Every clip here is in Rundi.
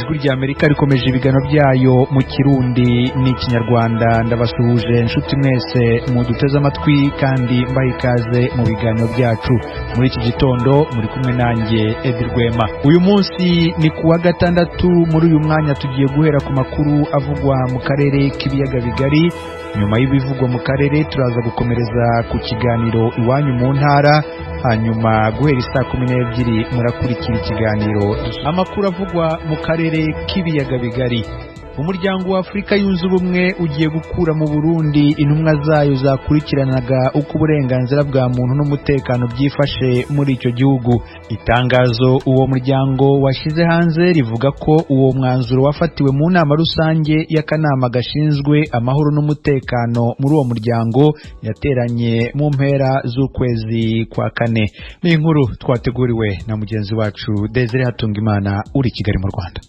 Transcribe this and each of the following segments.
ijwi rya Amerika rikomeje ibigano byayo mu Kirundi n'ikinyarwanda. Ndabasuhuje inshuti mwese muduteze amatwi kandi mbaha ikaze mu biganiro byacu. Muri iki gitondo muri kumwe nanjye Edi Rwema. Uyu munsi ni kuwa gatandatu. Muri uyu mwanya tugiye guhera ku makuru avugwa mu karere k'ibiyaga bigari. Nyuma y'ibivugwa mu karere turaza gukomereza ku kiganiro iwanyu mu ntara, hanyuma guhera saa 12 murakurikira ikiganiro amakuru avugwa mu karere k'ibiyaga bigari. Umuryango wa Afrika yunze ubumwe ugiye gukura mu Burundi intumwa zayo zakurikiranaga uko uburenganzira bwa muntu n'umutekano byifashe muri icyo gihugu. Itangazo uwo muryango washize hanze rivuga ko uwo mwanzuro wafatiwe mu nama rusange y'akanama gashinzwe amahoro n'umutekano muri uwo muryango yateranye mu mpera z'ukwezi kwa kane. Ni inkuru twateguriwe na mugenzi wacu Desire Hatungimana uri Kigali mu Rwanda.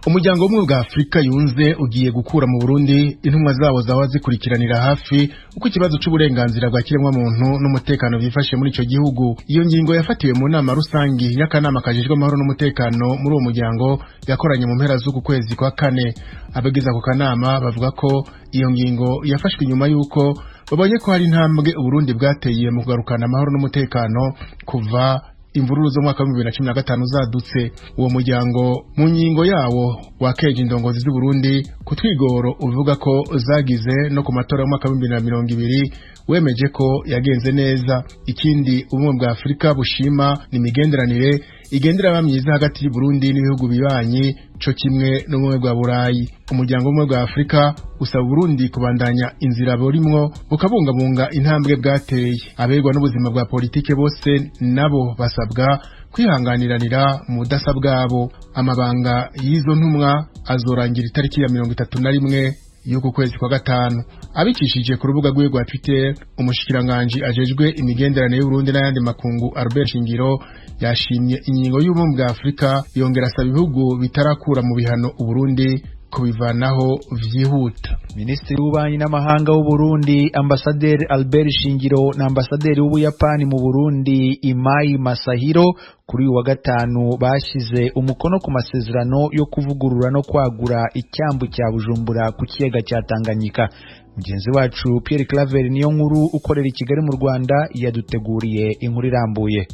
Umuryango w'ubumwe bwa Afrika yunze ugiye gukura mu Burundi intumwa zabo zawa zikurikiranira hafi uko ikibazo cy'uburenganzira bwa kiremwa muntu n'umutekano byifashe muri ico gihugu. Iyo ngingo yafatiwe mu nama rusangi y'akanama kajejwe amahoro n'umutekano muri uwo muryango yakoranye mu mpera z'uku kwezi kwa kane. Abagize ako kanama bavuga ko iyo ngingo yafashwe nyuma yuko babonye ko hari intambwe Uburundi bwateye mu kugarukana amahoro n'umutekano kuva imvururu zo mwaka wa 2015 zadutse. Uwo muryango mu ngingo yawo wakeje indongozi z'u Burundi kutwigoro uvuga ko zagize no ku matora y'umwaka wa 2020 wemeje ko yagenze neza. Ikindi ubumwe bwa Afrika bushima ni imigenderanire igendera bamyiza hagati y'u Burundi n'ibihugu bibanyi co kimwe n'ubumwe bwa Burayi. Umuryango w'ubumwe bwa Afrika usaba Burundi kubandanya inzira burimwo bukabungabunga intambwe bwateye. Aberwa n'ubuzima bwa politike bose nabo basabwa kwihanganiranira mu budasa bwabo. Amabanga y'izo ntumwa azorangira itariki ya 31 y'uku kwezi kwa gatanu. Abicishije ku rubuga rwe rwa Twitter, umushikiranganje ajejwe imigenderanire y'u Burundi n'ayandi makungu Albert Shingiro yashimye ingingo y'ubumwe bwa Afrika, yongera asaba ibihugu bitarakura mu bihano u Burundi kubivanaho vyihuta. Minisitiri w'ububanyi n'amahanga w'u Burundi Ambasaderi Albert Shingiro na Ambasaderi w'Ubuyapani mu Burundi Imai Masahiro kuri uwa gatanu bashize umukono ku masezerano yo kuvugurura no kwagura icyambu cya Bujumbura ku kiyaga cya Tanganyika. Mugenzi wacu Pierre Claver niyo nkuru ukorera i Kigali mu Rwanda yaduteguriye inkuru irambuye.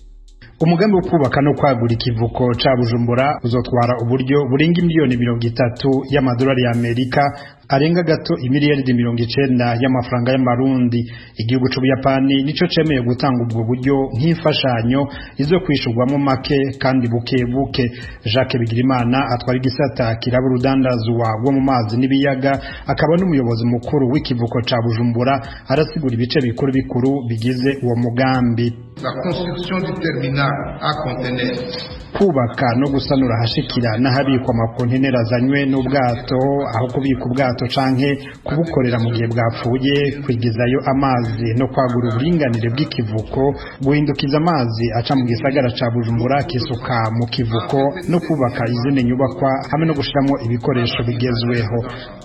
Umugambi wo kubaka no kwagura ikivuko ca Bujumbura uzotwara uburyo burenga miliyoni 30 y'amadolari ya Amerika, arenga gato imiliyaridi 90 y'amafaranga y'amarundi. Igihugu c'Ubuyapani nico cemeye gutanga ubwo buryo nk'imfashanyo izo kwishurwamo make kandi buke. Jacques Bigirimana atwara igisata kiraba urudandazwa rwo mu mazi n'ibiyaga, akaba n'umuyobozi mukuru w'ikivuko ca Bujumbura, arasigura ibice bikuru bigize uwo mugambi. La construction du terminal à conteneurs, kubaka no gusanura hashikira n'ahabikwa amakontenera azanywe n'ubwato, aho kubika ubwato canke kubukorera mu gihe bwapfuye, kwigizayo amazi no kwagura uburinganire bw'ikivuko, guhindukiza amazi aca mu gisagara ca Bujumbura kisuka mu kivuko, no kubaka izindi nyubakwa hamwe no gushiramo ibikoresho bigezweho.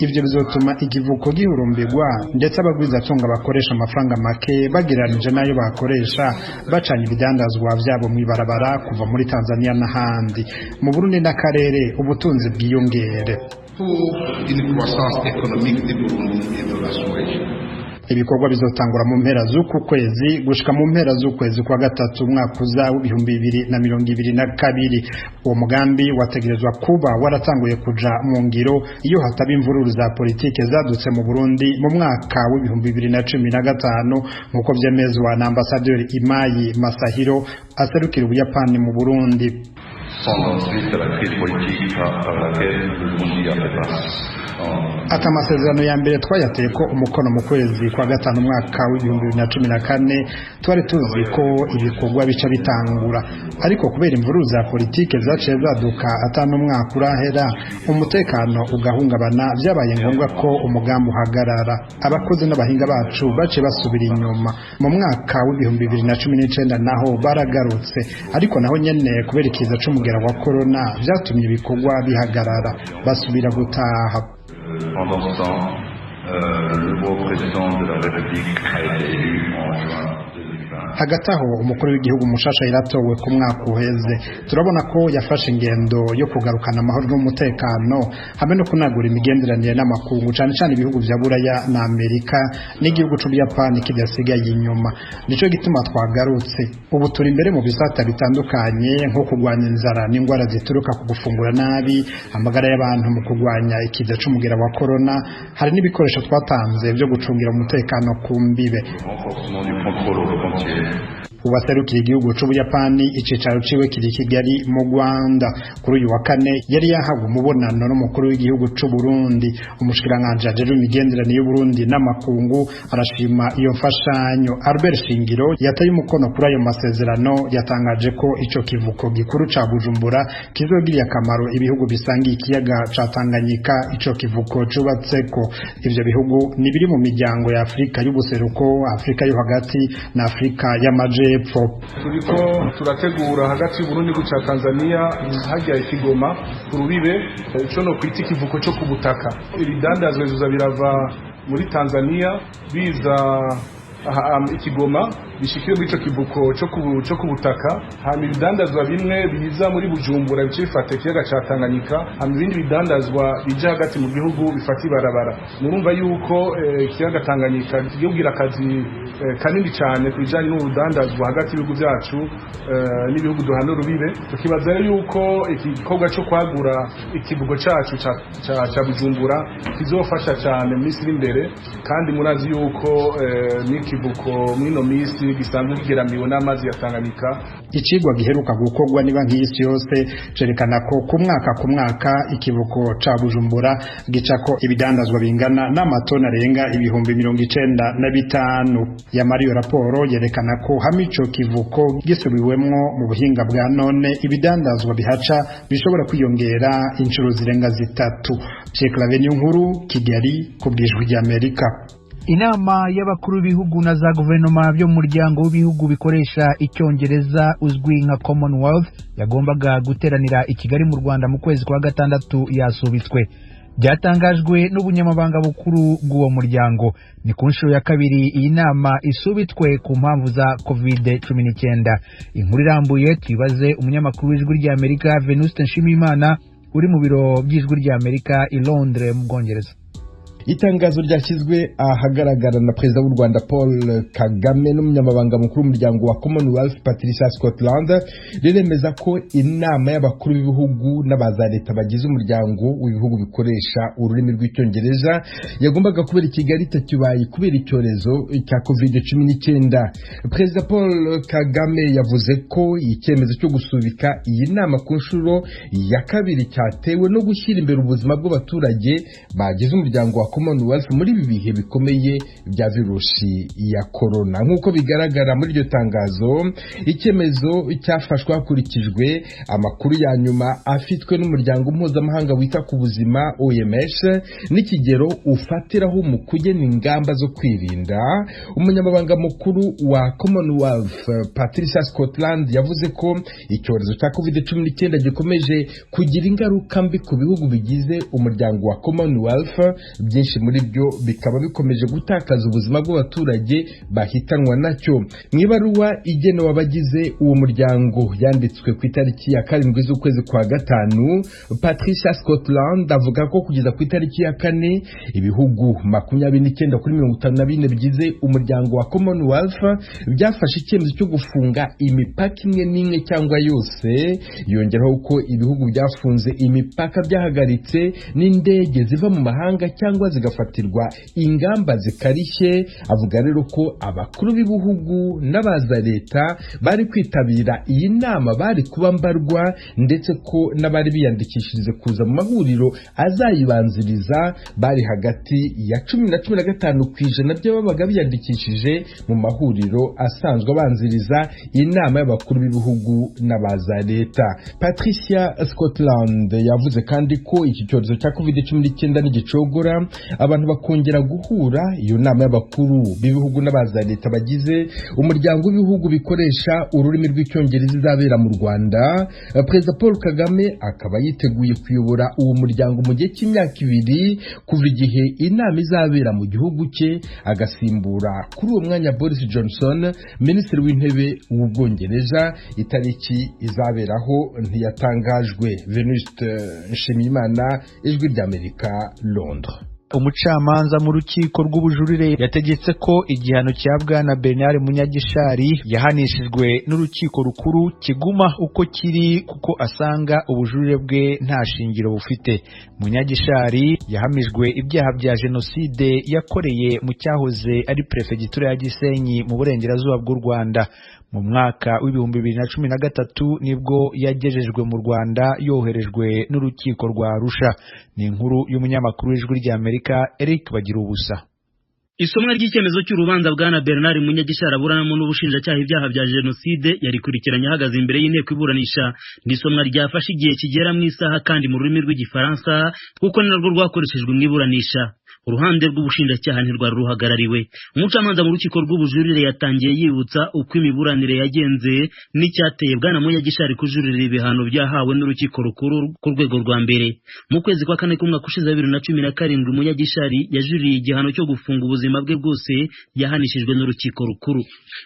Ivyo bizotuma ikivuko gihurumbirwa, ndetse abagwizatunga bakoresha amafaranga make bagereranije nayo bakoresha bacanye ibidandazwa vyabo mwibarabara kuva muri Tanzania n'ahandi. Mu Burundi n'akarere ubutunzi bwiyongere. Ibikorwa bizotangura mu mpera z'uku kwezi gushika mu mpera z'ukwezi kwa gatatu umwaka uza w'2022. Uwo mugambi wategerezwa kuba waratanguye kuja mu ngiro iyo hataba imvururu za politike zadutse mu Burundi mu mwaka w'2015 nkuko vyemezwa na Ambasaderi Imai Masahiro aserukira Ubuyapani mu Burundi. Ati amasezerano ya mbere twayateye ko umukono mu kwezi kwa gatanu umwaka w'2014, twari tuzi ko ibikorwa bica bitangura, ariko kubera imvururu za politike zaciye zaduka atanu umwaka urahera umutekano ugahungabana, byabaye ngombwa ko umugambi uhagarara. Abakozi n'abahinga bacu baciye basubira inyuma. Mu mwaka w'2019 naho baragarutse, ariko naho nyene kubera ikiza c'umugera wa corona byatumye ibikorwa bihagarara, basubira gutaha. Pendant ce temps, le nouveau président de la République a été élu en juin 2020. hagati aho umukuru w'igihugu mushasha yaratowe ku mwaka uheze turabona ko yafashe ingendo yo kugarukana amahoro n'umutekano hamwe no kunagura imigenderanire n'amakungu cyane cyane ibihugu vya Buraya na Amerika n'igihugu c'Ubuyapani kidasigaye inyuma nico gituma twagarutse ubu turi imbere mu bisata bitandukanye nko kurwanya inzara n'ingwara zituruka ku gufungura nabi amagara y'abantu mu kurwanya ikiza c'umugera wa corona hari n'ibikoresho twatanze byo gucungira umutekano ku mbibe uwaserukira igihugu c'Ubuyapani icicaro ciwe kiri Kigali mu Rwanda kuri uyu wa kane yari yahawe umubonano n'umukuru w'igihugu c'u Burundi umushikiranganje ajejwe imigenderanire y'u Burundi n'amakungu arashima iyo mfashanyo Albert Shingiro yataye umukono kuri ayo masezerano yatangaje ko ico kivuko gikuru ca Bujumbura kizogirira akamaro ibihugu bisangiye ikiyaga ca Tanganyika ico kivuko cubatseko ivyo bihugu ni biri mu miryango ya Afrika y'ubuseruko Afrika yo hagati na Afrika y'amaje turiko turategura hagati y'Uburundi guca Tanzania hajya ikigoma kurubibe ico no kwita ikivuko cyo kubutaka ibidandazwe biza birava muri Tanzania biza ikigoma bishikiye muri ico kivuko cyo kubutaka hama ibidandazwa bimwe biza muri Bujumbura bicifata ikiyaga ca Tanganyika hama ibindi bidandazwa bija hagati mu gihugu bifata ibarabara murumva yuko ikiyaga Tanganyika kigira akazi kanini cyane kujanye n'urudandazwa hagati y'ibihugu byacu n'ibihugu duhana rubibe tukibaza yuko igikorwa cyo kwagura ikivugo cyacu ca Bujumbura kizofasha cyane mu minsi imbere kandi murazi yuko n'ikivuko mwino minsi gisanzwe kigeramiwe n'amazi ya Tanganyika icigwa giheruka gukorwa niba nk'isi yose cerekana ko ku mwaka ikivuko ca Bujumbura gicako ibidandazwa bingana n'amatoni arenga ibihumbi 95 yamari yo raporo yerekana ko hamico kivuko gisubiwemwo mu buhinga bwa none ibidandazwa bihaca bishobora kwiyongera inshuro zirenga zitatu Ceklaveni nkuru Kigali kubwijwe rya Amerika. Inama y'abakuru b'ibihugu na za guverinoma byo mu muryango w'ibihugu bikoresha icyongereza uzwi nka Commonwealth yagombaga guteranira i Kigali mu Rwanda mu kwezi kwa gatandatu yasubitswe byatangajwe n'ubunyamabanga bukuru bw'uwo muryango ni ku nshuro ya kabiri iyi nama isubitswe ku mpamvu za COVID-19 inkuru irambuye twibaze umunyamakuru w'ijwi rya Amerika Venuste Nshimiyimana uri mu biro by'ijwi rya Amerika i Londres mu Bwongereza. Itangazo ryashyizwe ahagaragara na Perezida w'u Rwanda Paul Kagame n'umunyamabanga mukuru w'umuryango wa Commonwealth Patricia Scotland riremeza ko inama y'abakuru b'ibihugu n'abaza leta bagize umuryango w'ibihugu bikoresha ururimi rw'icyongereza yagombaga kubera i Kigali itakibaye kubera icyorezo cya COVID-19. Perezida Paul Kagame yavuze ko icyemezo cyo gusubika iyi nama ku nshuro ya kabiri cyatewe no gushyira imbere ubuzima bw'abaturage bagize umuryango wa Commonwealth muri ibi bihe bikomeye bya virusi ya corona. Nk'uko bigaragara muri iryo tangazo icyemezo cyafashwe hakurikijwe amakuru ya nyuma afitwe n'umuryango mpuzamahanga wita ku buzima OMS n'ikigero ufatiraho mu kugena ingamba zo kwirinda. Umunyamabanga mukuru wa Commonwealth Patricia Scotland yavuze ko icyorezo cya COVID-19 gikomeje kugira ingaruka mbi ku bihugu bigize umuryango wa Commonwealth byinshi muri byo bikaba bikomeje gutakaza ubuzima bw'abaturage bahitanwa nacyo. Mu ibaruwa igenewe abagize uwo muryango yanditswe ku itariki ya 7 z'ukwezi kwa gatanu, Patricia Scotland avuga ko kugeza ku itariki ya 4 ibihugu 29 kuri 54 bigize umuryango wa Commonwealth byafashe icyemezo cyo gufunga imipaka imwe n'imwe cyangwa yose. Yongeraho ko ibihugu byafunze imipaka byahagaritse n'indege ziva mu mahanga cyangwa zigafatirwa ingamba zikarishye. Avuga rero ko abakuru b'ibihugu n'abaza leta bari kwitabira iyi nama bari kuba mbarwa ndetse ko n'abari biyandikishirize kuza mu mahuriro azayibanziriza bari hagati ya 10 na 15% by'ababaga biyandikishije mu mahuriro asanzwe abanziriza inama y'abakuru b'ibihugu n'abaza leta. Patricia Scotland yavuze kandi ko iki cyorezo cya COVID-19 n'igicogora abantu bakongera guhura. Iyo nama y'abakuru b'ibihugu n'abaza leta bagize umuryango w'ibihugu bikoresha ururimi rw'icyongereza izabera mu Rwanda. Perezida Paul Kagame akaba yiteguye kuyobora uwo muryango mu gihe cy'imyaka 2 kuva igihe inama izabera mu gihugu cye, agasimbura kuri uwo mwanya Boris Johnson, minisitiri w'intebe w'Ubwongereza. Itariki izaberaho ntiyatangajwe. Venuste Nshimiyimana, Ijwi ry'Amerika, Londres. Umucamanza mu rukiko rw'ubujurire yategetse ko igihano cya Bwana Bernard Munyagishari yahanishijwe n'urukiko rukuru kiguma uko kiri kuko asanga ubujurire bwe nta shingiro bufite. Munyagishari yahamijwe ibyaha bya jenoside yakoreye mu cyahoze ari prefegitura ya Gisenyi mu burengerazuba bw'u Rwanda. Mu mwaka w'ibihumbi 2013 nibwo yagejejwe mu Rwanda yoherejwe n'urukiko rwa Arusha. Ni inkuru y'umunyamakuru w'Ijwi ry'Amerika Eric Bagirubusa. Isomwa ry'icyemezo cy'urubanza bwana Bernard Munyagishari aburanamo n'ubushinjacyaha ibyaha bya jenoside yarikurikiranye ahagaze imbere y'inteko iburanisha. Ni isomwa ryafashe igihe kigera mu isaha kandi mu rurimi rw'igifaransa kuko ni narwo rwakoreshejwe mu iburanisha. Uruhande rw'ubushinjacyaha ntirwari ruhagarariwe. Umucamanza mu rukiko rw'ubujurire yatangiye yibutsa uko imiburanire yagenze n'icyateye bwana Munyagishari kujurira ibihano byahawe n'urukiko rukuru ku rwego rwa mbere. Mu kwezi kwa kane k'umwaka ushize 2017 Munyagishari yajuririye igihano cyo gufunga ubuzima bwe bwose yahanishijwe n'urukiko rukuru.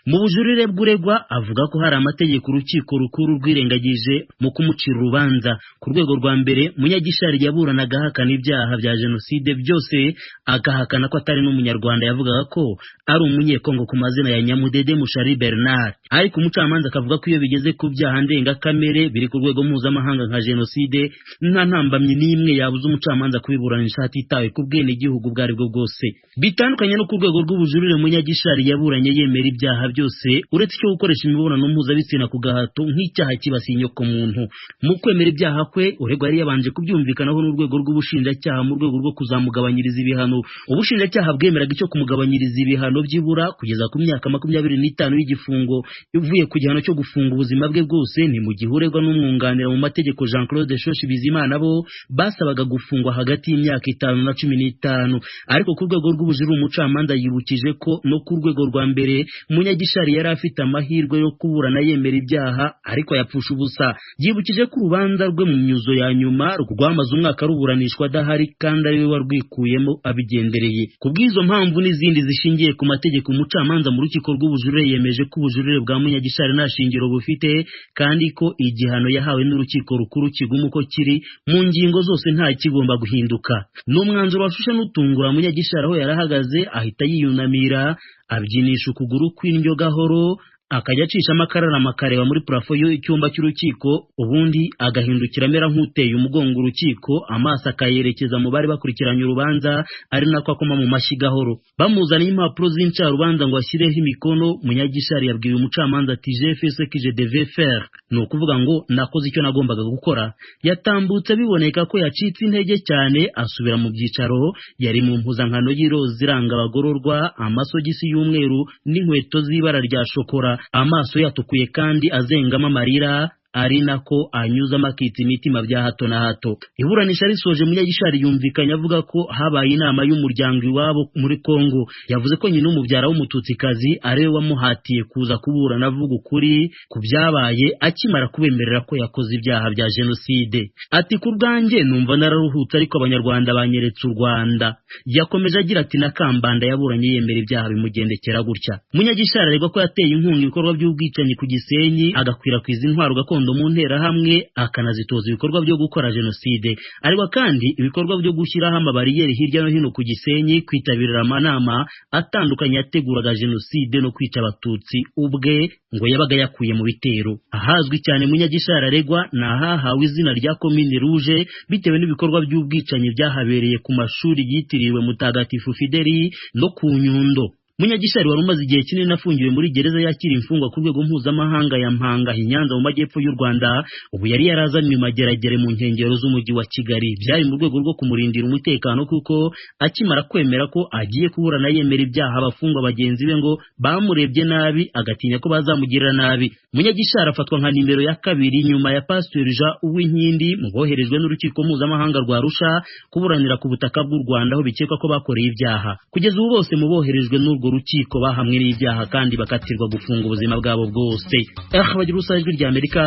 Mu bujurire bw'uregwa avuga ko hari amategeko urukiko rukuru rwirengagije mu kumucira urubanza. Ku rwego rwa mbere Munyagishari yaburanaga ahakana ibyaha bya jenoside byose, agahakana ko atari n'umunyarwanda, yavugaga ko ari umunyekongo ku mazina ya Nyamudede Mushari Bernard. Ariko umucamanza akavuga ko iyo bigeze ku byaha ndengakamere biri ku rwego mpuzamahanga nka jenoside, nta ntambamye n'imwe yabuza umucamanza kubiburanisha hatitawe ku bwenegihugu bwari bwo bwose. Bitandukanye no ku rwego rw'ubujurire Munyagishari yaburanye yemera ibyaha byose uretse cyo gukoresha imibonano mpuzabitsina ku gahato nk'icyaha kibasiye inyokomuntu. Mu kwemera ibyaha kwe uregwa yari yabanje kubyumvikanaho n'urwego rw'ubushinjacyaha mu rwego rwo kuzamugabanyiriza ibihano. Ubushinjacyaha bwemeraga icyo kumugabanyiriza ibihano byibura kugeza ku myaka 25 y'igifungo uvuye ku gihano cyo gufunga ubuzima bwe bwose. Ni mu gihe uregwa n'umwunganira mu mategeko Jean Claude Shoshi Bizimana bo basabaga gufungwa hagati y'imyaka 5 na 15. Ariko ku rwego rw'ubujurire umucamanza yibukije ko no ku rwego rwa mbere Munyagishari yari afite amahirwe yo kuburana yemera ibyaha ariko yapfusha ubusa. Yibukije ko urubanza rwe mu myuzo ya nyuma rwamaze umwaka ruburanishwa adahari kandi ari we warwikuyemo abigendereye. Ku bw'izo mpamvu n'izindi zishingiye ku mategeko umucamanza mu rukiko rw'ubujurire yemeje ko ubujurire bwa Munyagishari nta shingiro bufite kandi ko igihano yahawe n'urukiko rukuru kiguma uko kiri mu ngingo zose nta kigomba guhinduka. N'umwanzuro washushe n'utungura Munyagishari aho yarahagaze ahita yiyunamira abyinisha ukuguru kw'indyo gahoro akajya acishamo akararama akareba muri parafo y'icyumba cy'urukiko, ubundi agahindukira amera nk'uteye umugongo urukiko, amaso akayerekeza mu bari bakurikiranye urubanza ari nako akoma mu mashyi gahoro. Bamuzaniye impapuro z'incarubanza ngo ashyireho imikono. Munyagishari yabwiye umucamanza ati j'ai fait ce que je devais faire, ni ukuvuga ngo nakoze icyo nagombaga gukora. Yatambutse biboneka ko yacitse intege cyane asubira mu byicaro. Yari mu mpuzankano y'iroza iranga abagororwa, amasogisi y'umweru n'inkweto z'ibara rya shokora, amaso yatukuye kandi azengama amarira ari nako anyuzamo akitsa imitima bya hato na hato. Iburanisha risoje Munyagishari yumvikanye avuga ko habaye inama y'umuryango iwabo muri Kongo. Yavuze ko nyina umubyara w'umututsikazi ariwe wamuhatiye kuza kuburana avuga ukuri ku byabaye akimara kubemerera ko yakoze ibyaha bya jenoside. Ati ku bwanjye numva nararuhutse ariko abanyarwanda banyeretse u Rwanda. Yakomeje agira ati na Kambanda yaburanye yemera ibyaha bimugendekera gutya. Munyagishari aregwa ko yateye inkunga ibikorwa by'ubwicanyi ku Gisenyi, agakwirakwiza intwaro gakondo mu ntera hamwe akanazitoza ibikorwa byo gukora jenoside. Ariko kandi ibikorwa byo gushyiraho amabariyeri hirya no hino ku Gisenyi, kwitabirira amanama atandukanye yateguraga jenoside no kwica abatutsi ubwe ngo yabaga yakuye mu bitero. Ahazwi cyane Munyagishari aregwa na hahawe izina rya Commune Rouge bitewe n'ibikorwa by'ubwicanyi byahabereye ku mashuri yitiriwe Mutagatifu Fideli no ku Nyundo. Munyagishari wari umaze igihe kinini afungiwe muri gereza yakira imfungwa ku rwego mpuzamahanga ya Mpanga i Nyanza mu majyepfo y'u Rwanda, ubu yari yarazanywe mageragere mu nkengero z'umujyi wa Kigali. Byari mu rwego rwo kumurindira umutekano kuko akimara kwemera ko agiye kuburana yemera ibyaha abafungwa bagenzi be ngo bamurebye nabi agatinya ko bazamugirira nabi. Munyagishari afatwa nka nimero ya kabiri nyuma ya Pastor Jean Uwinkindi mu boherejwe n'urukiko mpuzamahanga rwa Arusha kuburanira ku butaka bw'u Rwanda aho bikekwa ko bakoreye ibyaha. Kugeza ubu bose mu boherejwe n'urwo rukiko bahamwe n'ibyaha kandi bakatirwa gufunga ubuzima bwabo bwose. Bagira ubusa Ijwi ry'Amerika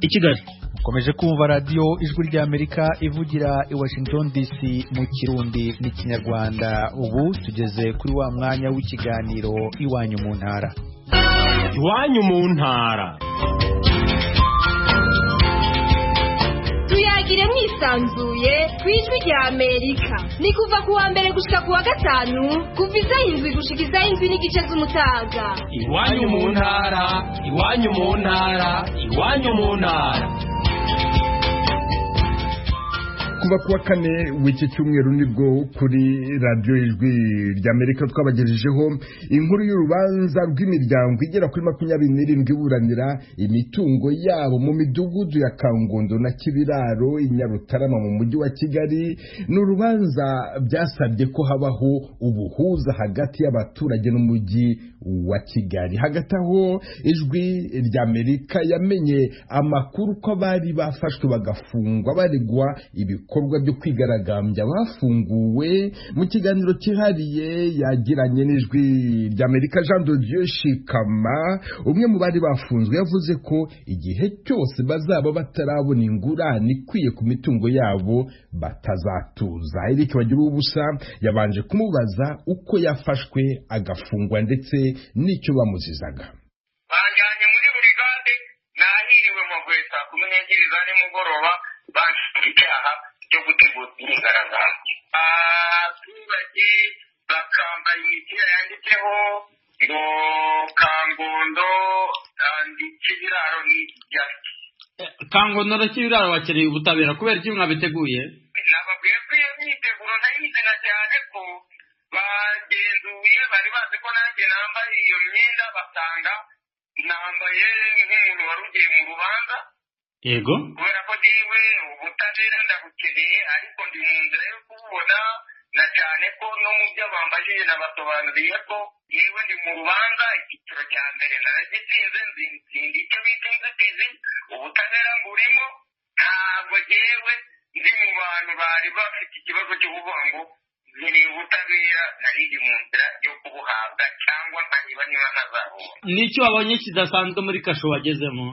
i Kigali. Ukomeje kumva radio Ijwi ry'Amerika ivugira i Washington DC mu Kirundi n'Ikinyarwanda. Ubu tugeze kuri wa mwanya w'ikiganiro Iwanyu mu ntara. Iwanyu mu ntara. Tuyagire mwisanzuye ku Ijwi ry'Amerika. Ni kuva ku wa mbere gushika ku wa gatanu kuva isaha 7 gushika isaha 7 n'igice z'umutaga. Iwanyu mu ntara, iwanyu mu ntara, iwanyu mu ntara. Kuva kuwa kane w'iki cyumweru nibwo kuri radio Ijwi ry'Amerika twabagejejeho inkuru y'urubanza rw'imiryango igera kuri 27 iburanira imitungo yabo mu midugudu ya Kangondo na Kibiraro i Nyarutarama mu mujyi wa Kigali. N'urubanza byasabye ko habaho ubuhuza hagati y'abaturage n'umujyi wa Kigali. Hagati aho Ijwi ry'Amerika yamenye amakuru ko bari bafashwe bagafungwa baregwa ibikorwa byo kwigaragambya bafunguwe. Mu kiganiro cyihariye yagiranye n'Ijwi ry'Amerika, Jean de Dieu Shikama, umwe mu bari bafunzwe, yavuze ko igihe cyose bazaba batarabona ingurane ikwiye ku mitungo yabo batazatuza. Eric Bagira ubusa yabanje kumubaza uko yafashwe agafungwa ndetse n'icyo bamuzizaga. Banjyanye muri burigade nahiriwe mu gwesa kumenyegiriza ni mugoroba icyaha cyo gutegura imyigaragambyo. Abaturage bakambara imipira yanditseho ngo Kangondo andi Kibiraro n'ijya Kangondo na Kibiraro bakeneye ubutabera kubera iki mwabiteguye? Nababwiye ko iyo myiteguro ntayizina cyane ko bagenzuye bari bazi ko nanjye nambaye iyo myenda basanga nambaye nk'umuntu wari ugiye mu rubanza. Yego. Kubera ko jewe ubutabera ndabukeneye ariko ndi mu nzira yo kububona, na cyane ko no mu byo bambajije nabasobanuriye ko yewe ndi mu rubanza icyiciro cya mbere naragitsinze, nzindi icyo bita inzitizi, ubutabera burimo. Ntabwo jewe ndi mu bantu bari bafite ikibazo cyo kuvuga ngo ni ubutabera, narindi mu nzira yo kubuhabwa cyangwa nkanyiba niba ntazabona. Nicyo wabonye kidasanzwe muri kasho wagezemo?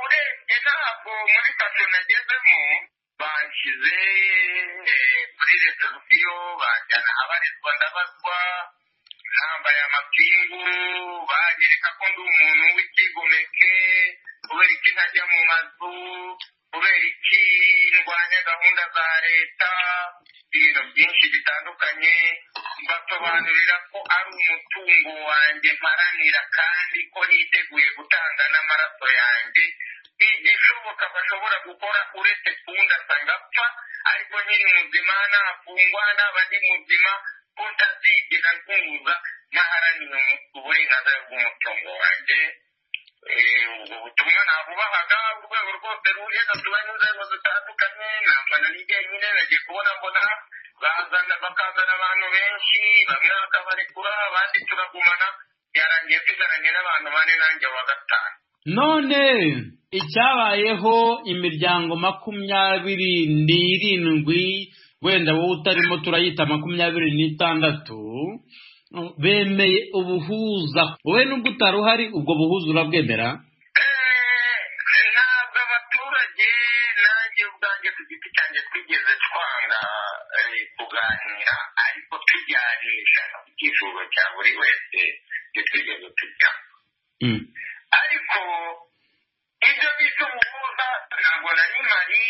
Urebye ntabwo muri kasho nagezemo banshyize kuri resebusiyo banjyana abarizwa ndabazwa, nambaye amapingu, banyereka ko ndi umuntu w'ikigomeke, kubera iki ntajya mu mazu, kubera iki ndwanya gahunda za leta, ibintu byinshi bitandukanye. Basobanurira ko ari umutungo wanjye mparanira kandi ko niteguye gutanga n'amaraso yanjye. Igishoboka bashobora gukora uretse kundasa ngapfa, ariko nyiri muzima nafungwa naba ndi muzima ko ntazigera ntuza naharaniye uburenganzira bw'umutungo wanjye. Ubwo butumwa nabubahaga urwego rwose rugenda tuba n'inzego zitandukanye, nambana n'igihe nyine nagiye kubona mbona bakazana abantu benshi, bamwe bakabarekura abandi turagumana, byarangiye tugaranye n'abantu bane nanjye wa gatanu. None icyabayeho imiryango 27 wenda wowe utarimo turayita 26 bemeye ubuhuza, wowe nubwo utari uhari ubwo buhuza urabwemera? Ntabwo abaturage nanjye ubwanjye ku giti cyanjye twigeze twanga kuganira, ariko tujyanisha icyifuzo cya buri wese twigeze tujya. Ariko ibyo bita ubuhuza ntabwo nari mpari,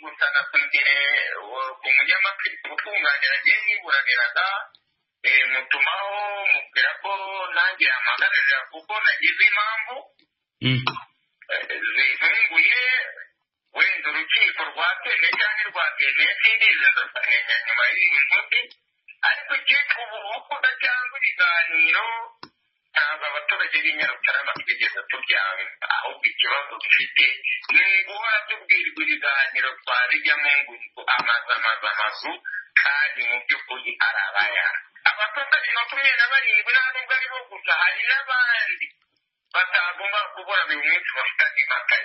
gusa nasubire ku munyamategeko utunganira agiye yiburaniraga, mutumaho mubwira ko nanjye yamagarira kuko nagize impamvu zintunguye, wenda urukiko rwatemeye cyangwa rwatemeye sindize nzasanga nyuma y'iyi nkumi. ariko icyitwa ubuhuguda cyangwa ibiganiro ntabwo abaturage b'Inyarutarama twigeze tubyanga, ahubwo ikibazo dufite ni guhora tubwirwa ibiganiro twabijyamo ngo amazu kandi mu by'ukuri ari abayanga. Abaturage 27 nta nubwo aribo gusa, hari n'abandi batagomba kubura buri munsi bafitanye impakaye,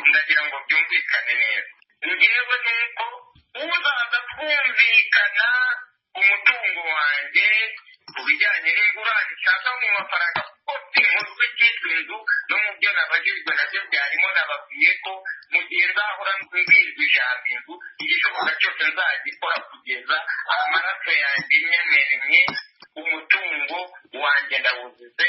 ndagira ngo byumvikane neza. Njyewe ni uko uzaza twumvikana umutungo wanjye ku bijyanye n'ingurane cyangwa mu mafaranga, kuko sinkozwe cyitwa inzu no mu byo nabajijwe nabyo byarimo. Nababwiye ko mu gihe nzahora mbwirwa ijambo inzu, igishoboka cyose nzagikora kugeza amaraso yanjye nyemenye umutungo wanjye ndawuzize,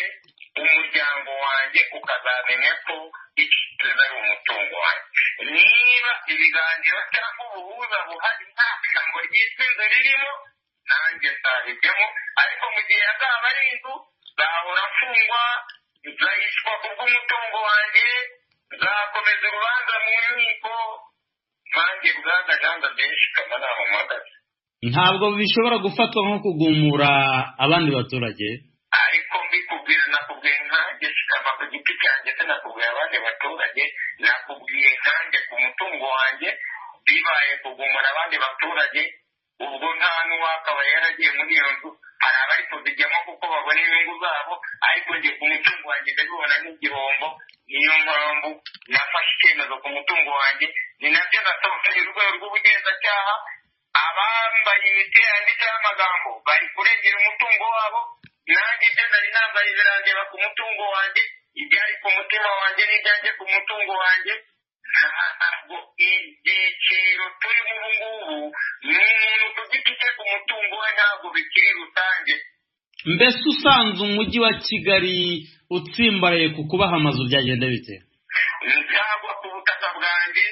umuryango wanjye ukazamenya ko ikiza ari umutungo wanjye. Niba ibiganiro cyangwa ubuhuza buhari nta jambo ryitwa inzu ririmo, nanjye nzabijyamo, ariko mu gihe azaba ari inzu nzahora mfungwa, nzahishwa kubw'umutungo wanjye, nzakomeza urubanza mu nkiko, nanjye bwana Jean Dadesh kama naho mpagaze. Ntabwo bishobora gufatwa nko kugumura abandi baturage, ariko mbikubwira nakubwiye nkanjye shikama ku giti cyanjye, sinakubwiye abandi baturage, nakubwiye nkanjye ku mutungo wanjye. Bibaye kugumura abandi baturage, ubwo nta n'uwakaba yaragiye muri iyo nzu. Hari abari kuzijyamo kuko babona inyungu zabo, ariko njye ku mutungo wanjye ndabibona nk'igihombo. Niyo mpamvu nafashe icyemezo ku mutungo wanjye, ni nabyo nasohokeye urwego rw'ubugenzacyaha. Abambaye imiti yanditseho amagambo bari kurengera umutungo wabo, nanjye ibyo nari nambaye birandeba ku mutungo wanjye, ibyari ku mutima wanjye n'ibyanjye ku mutungo wanjye. Ntabwo ibyiciro turimo ubu ngubu ni umuntu ku giti cye ku mutungo we, ntabwo bikiri rusange. Mbese usanze umujyi wa Kigali utsimbaraye ku kubaha amazu byagenda bite? Nzagwa ku butaka bwanjye,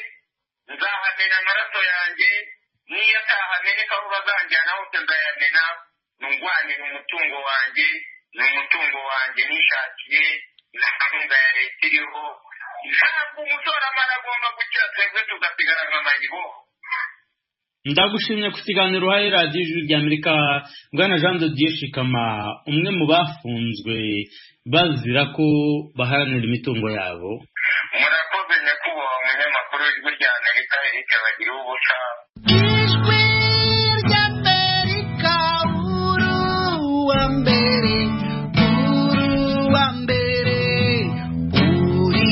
nzahamena amaraso yanjye, niyo atahameneka aho bazanjyana hose nzayamena, ndwanira umutungo wanjye. Ni umutungo wanjye nishakiye, nta nkunga ya leta iriho. Ntabwo umushoramari agomba gukira, twebwe tugasigara nk'amayibo. Ndagushimye ku kiganiro uhaye radiyo Ijwi ry'Amerika, bwana Jean Dadesh Shikama, umwe mu bafunzwe bazira ko baharanira imitungo yabo. Murakoze nyakubahwa umunyamakuru w'Ijwi ry'Amerika Eric Bagiruwubusa. Ijwi ry'Amerika, uru wa mbere, uri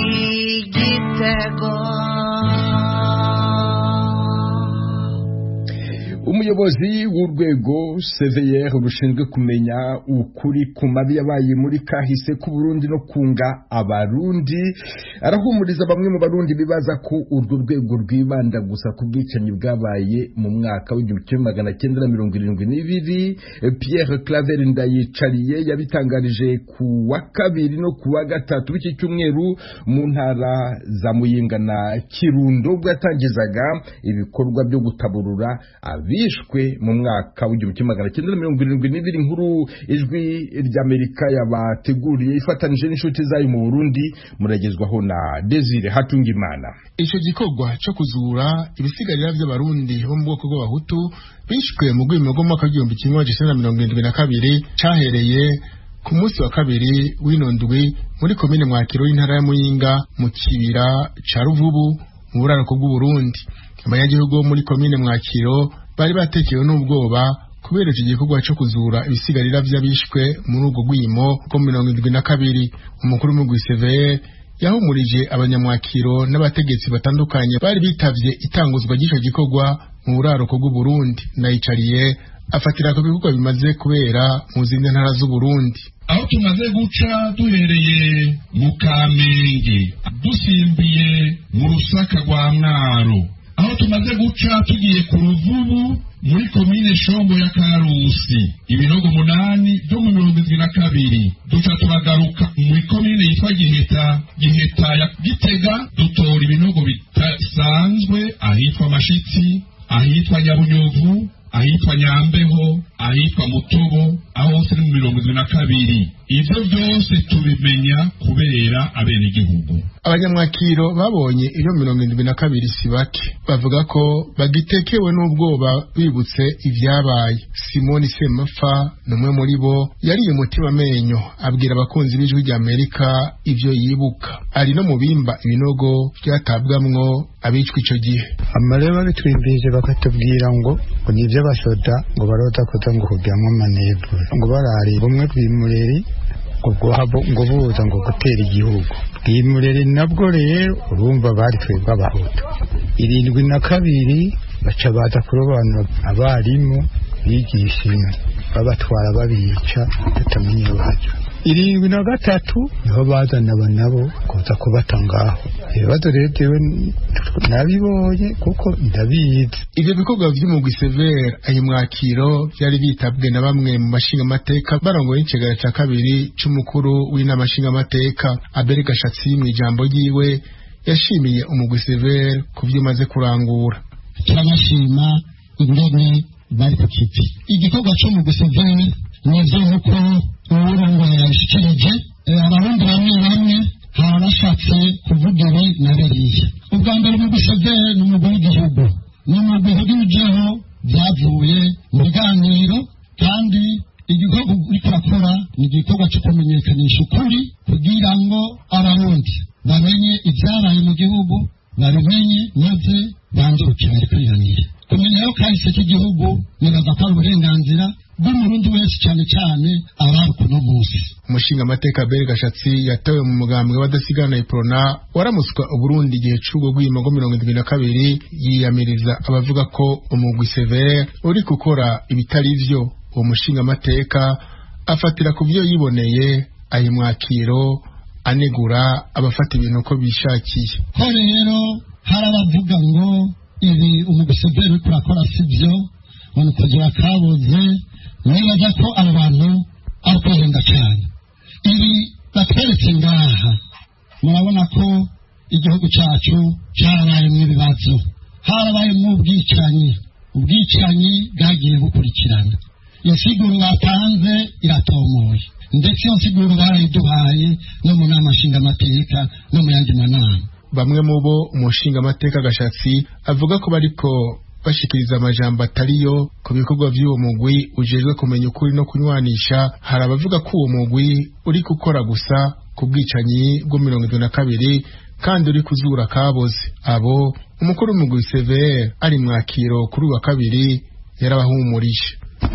Gitego. Umuyobozi w'urwego CVR rushinzwe kumenya ukuri ku mabi yabaye muri kahise ku Burundi no kunga abarundi arahumuriza bamwe mu barundi bibaza ko urwo rwego rwibanda gusa ku bwicanyi bwabaye mu mwaka w'1972. Pierre Claver Ndayicariye yabitangarije ku wa kabiri no ku wa gatatu w'iki cyumweru mu ntara za Muyinga na Kirundo, bwatangizaga ibikorwa byo gutaburura bishwe mu mwaka w'1972. Inkuru Ijwi ry'Amerika yabateguriye ifatanije n'inshuti zayo mu Burundi, muragezwaho na Desire Hatungimana. Ico gikorwa cyo kuzura ibisigarira by'abarundi bo mu bwoko bw'abahutu bishwe mu gwimo gw'umwaka w'1972 cyahereye ku munsi wa kabiri w'inondwi muri komine Mwakiro y'intara ya Muyinga mu kibira ca Ruvubu mu buraruko bw'u Burundi. Abanyagihugu muri komine Mwakiro bari batekewe n'ubwoba kubera iki gikorwa cyo kuzura ibisigarira by'abishwe muri urwo gwimo rwo 72. Umukuru w'umugwi CVR yahumurije abanyamwakiro n'abategetsi batandukanye bari bitavye itanguzwa ry'ico gikorwa mu buraruko bw'u Burundi. Ndayicariye afatira ku bikorwa bimaze kubera mu zindi ntara z'u Burundi, aho tumaze guca duhereye mu Kamenge dusimbiye mu Rusaka rwa Mwaro, aho tumaze guca tugiye ku Ruvubu muri komine Shombo ya Karusi, ibinogo 8 byo mu 72. Duca turagaruka muri komine yitwa Giheta ya Gitega, dutora ibinogo bitasanzwe ahitwa Mashitsi, ahitwa Nyabunyovu, ahitwa Nyambeho, ahitwa Mutobo aho hose ni 72. Ivyo byose tubimenya kubera abenegihugu. Abanyamwakiro babonye iyo 72 si bake, bavuga ko bagitekewe n'ubwoba bibutse ivyabaye. Simoni Semafa numwe muri bo yariye umutima amenyo abwira abakunzi b'ijwi rya Amerika ivyo yibuka. Ari no mu bimba ibinogo byatabwamwo abicwa ico gihe. Amareba bitwimbije bakatubwira ngo nivyo basoda ngo barota koza ngo kujyamo manebwe ngo barari bumwe bw'imureri ngo buza ngo gutera igihugu. Bw'imureri nabwo rero urumva bari twebwe abahutu. 72 baca baza kurobanura abarimu bigisha babatwara babica tutamenye baje. 73 niho bazana nabo kuza kubatangaho. Ibibazo rero nabibonye kuko ndabizi. Ivyo bikorwa vy'umugwi Severe ayimwakiro byari bitabwe na bamwe mu mashinga amateka barongoye incegera ca kabiri c'umukuru w'inama mashinga amateka. Abel Gashatsi mu ijambo ryiwe yashimiye umugwi Severe kuvyo maze kurangura. Turabashima ingene bari ku kiti. Igikorwa c'umugwi Severe nivyo uko uburongo yashikirije abarundi bamwe harashatse kuvuga ibi na biriya. Ubwa mbere umugwi Severe ni umugwi w'igihugu, ni umugwi w'igihugu byavuye mu biganiro, kandi igikorwa uriko urakora ni igikorwa cyo kumenyekanisha ukuri kugira ngo abarundi bamenye ivyaraye mu gihugu, babimenye maze bandurukire kwiranira. Kumenya yo kahise k'igihugu nibaza ko ari uburenganzira bw'umurundi wese cyane cyane abari kuno munsi. Umushinga amateka Abel Gashatsi yatawe mu mugambwe w'adasigana Iprona waramuswa Uburundi igihe c'ubwo rw'imigo 72 yiyamiriza abavuga ko umugwi Severe uri gukora ibitari vyo. Uwo mushinga amateka afatira ku byo yiboneye ayimwakiro anegura abafata ibintu ko bishakiye. Ko rero harabavuga ngo ibi umugwi Severe uri kurakora sivyo, ngo kugira kaboze nibaza ko abo bantu ari kwihenda cyane. Ibi batweretse ngaha murabona ko igihugu cyacu cyarabaye mu bibazo, harabaye mu ubwicanyi bwagiye bukurikirana. Insiguro batanze iratomoye, ndetse iyo nsiguro barayiduhaye no mu nama nshingamateka no mu yandi manama. Bamwe mu bo umushinga amateka Gashatsi avuga ko bariko bashikiriza amajambo atariyo ku bikorwa by'uwo mugwi ujejwe kumenya ukuri no kunywanisha. Hari abavuga ko uwo mugwi uri gukora gusa ku bwicanyi bwo 72 kandi uri kuzura kaboze. Abo umukuru w'umugwi Severe ari mwakiro kuri wa kabiri yarabahumurije.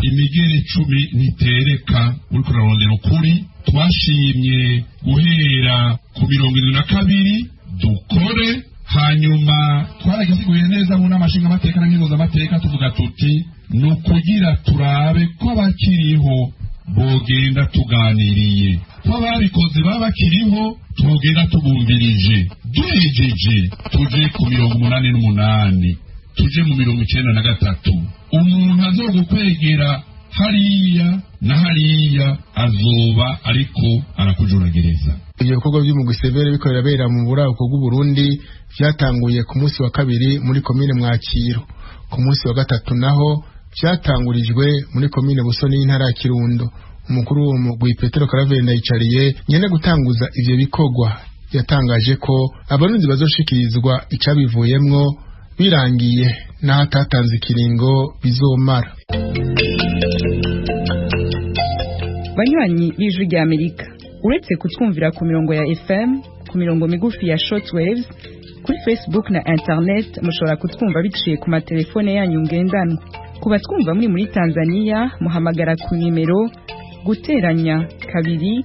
Imigeri 10 nitereka uri kurarondera ukuri. Twashimye guhera ku 72 dukore, hanyuma twaragiziguye neza mu namashinga amateka n'ingingo z'amateka tuvuga tuti nukugira turabe ko bakiriho bogenda tuganiriye, ko babikoze babakiriho tugenda tubumvirije, duhejeje tuje ku 88 tuje mu 93. Umuntu azogukwegera hariya na hariya azoba ariko arakujuragereza. Ibyo bikorwa by'umugwi Severe bikorera bera mu buraruko bw'u Burundi byatanguye ku munsi wa kabiri muri komine Mwakiro. Ku munsi wa gatatu naho byatangurijwe muri komine Busoni y'intara ya Kirundo. Umukuru wo mugwi Petero Karavenda yicariye nyene gutanguza ivyo bikorwa yatangaje ko abarundi bazoshikirizwa icabivuyemwo birangiye naho atatanze ikiringo bizomara. Banywanyi b'ijwi rya Amerika, uretse kutwumvira ku mirongo ya FM, ku mirongo migufi ya shortwaves, kuri Facebook na internet mushobora kutwumva biciye ku matelefone yanyu ngendanwa. Ku batwumva muri Tanzania muhamagara ku nimero guteranya 2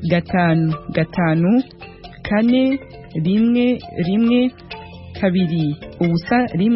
5 5 4 1 1 2 ubusa 1